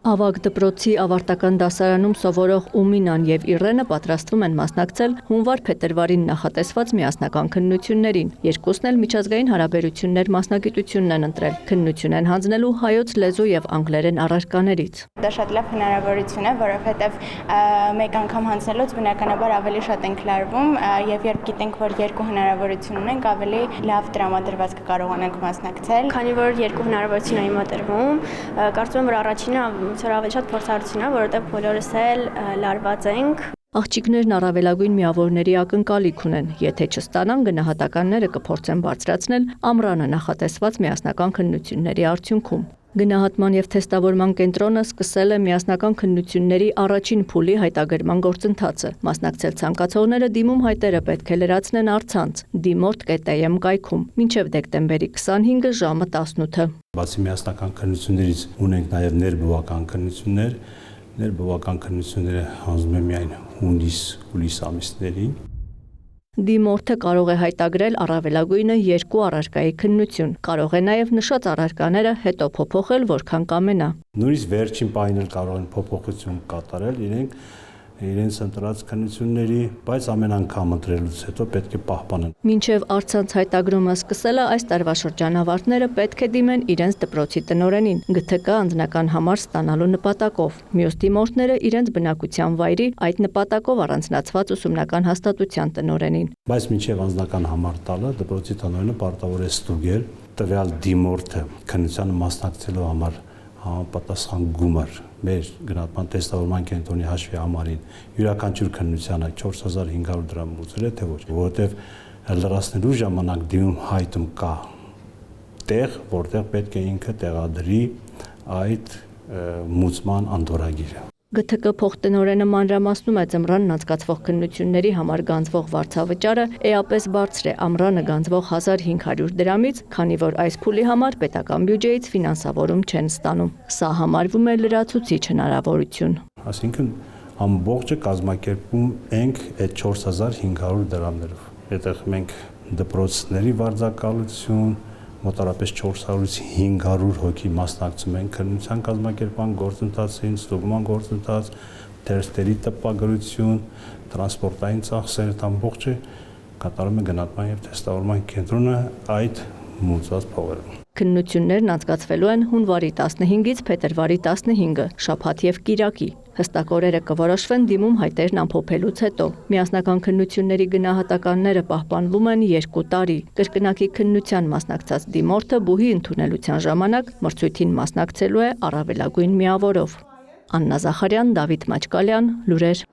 Ավագ դպրոցի ավարտական դասարանում սովորող Ումինան եւ Իրենը պատրաստվում են մասնակցել հունվար-փետրվարին նախատեսված միասնական քննություններին։ Երկուսն էլ միջազգային հարաբերություններ մասնագիտությունն են ընտրել։ Քննություն են հանձնելու հայոց լեզու եւ անգլերեն առարկաներից։ Դա շատ լավ հնարավորություն է, որովհետեւ մեկ անգամ հանձնելուց բնականաբար ավելի շատ ենք լարվում եւ երբ գիտենք, որ երկու հնարավորություն ունենք, ավելի լավ տրամադրված կկարողանանք մասնակցել։ Քանի որ երկու հնարավորություն են մոտրվում, կարծում եմ, որ առաջինը ավելի շատ փորձառություն է, որովհետև բոլորս էլ լարված ենք։ Աղջիկներն առավելագույն միավորների ակնկալիք ունեն, եթե չստանան գնահատականները կփորձեն բարձրացնել ամռանը նախատեսված միասնական քննությունների արդյունքում։ Գնահատման եւ թեստավորման կենտրոնը սկսել է միասնական քննությունների առաջին փուլի հայտագրման գործընթացը։ Մասնակցել ցանկացողները դիմում հայտերը պետք է լրացնեն առցանց dimort.am կայքում մինչև դեկտեմբերի 25-ը ժամը 18-ը։ Բացի միասնական քննություններից ունենք նաև ներբովական քննություններ։ Ներբովական քննությունները հանձնում են միայն հունիս ամիսներին։ Dimort-ը կարող է հայտագրել առավելագույնը 2 առարկայի քննություն։ Կարող է նաև նշած առարկաները հետո փոփոխել, որքան կամենա։ Նույնիսկ վերջին պահին էլ կարող են փոփոխություն կատարել իրենց ընտրած քննությունների, բայց ամեն անգամ ընտրելուց հետո պետք է պահպանեն։ Մինչև առցանց հայտագրումը սկսելը այս տարվա շրջանավարտները պետք է դիմեն իրենց դպրոցի տնօրենին ԳԹԿ անձնական համար ստանալու նպատակով։ Մյուս դիմորդները իրենց բնակության վայրի այդ նպատակով առանձնացված ուսումնական հաստատության տնօրենին։ Բայց մինչև անձնական համար տալը դպրոցի տնօրենը պարտավոր է ստուգել տվյալ դիմորդը քննությանը մասնակցելու համար համապատասխան գումար մեր գնահատման տեստավորման կենտրոնի հաշվի համարին յուրաքանչյուր քննությանը 4500 դրամ ուծել է թե ոչ, որովհետև լրացնելու ժամանակ դիմում հայտում կա տեղ, որտեղ պետք է ինքը տեղադրի այդ մուծման անդորրագիրը։ ԳԹԿ փոխտնօրենը մանրամասնում է ձմռանն անցկացվող քննությունների համար գանձվող վարձավճարը էապես բարձր է ամռանը գանձվող 1500 դրամից, քանի որ այս փուլի համար պետական բյուջեից ֆինանսավորում չեն ստանում։ Սա համարվում է լրացուցիչ հնարավորություն։ Այսինքն ամբողջը կազմակերպում ենք այդ 4500 դրամներով։ Այդտեղ մենք դպրոցների վարձակալություն մոտարապես 400-ից 500 հոգի մասնակցում են քննության կազմակերպման գործընթացին, ստուգման գործընթաց, թերթերի տպագրություն, տրանսպորտային ծախսեր, ամբողջը կատարում է գնահատման եւ թեստավորման կենտրոնը այդ մուծված փողերով։ Քննություններն անցկացվելու են հունվարի 15-ից փետրվարի 15-ը, շաբաթ եւ կիրակի։ Հստակ օրերը կորոշվեն դիմում հայտերն ամփոփելուց հետո։ Միասնական քննությունների գնահատականները պահպանվում են 2 տարի։ Կրկնակի քննության մասնակցած դիմորդը բուհի ընդունելության ժամանակ մրցույթին մասնակցելու է առավելագույն միավորով։ Աննա Զախարյան, Դավիթ Մաչկալյան, լուրեր։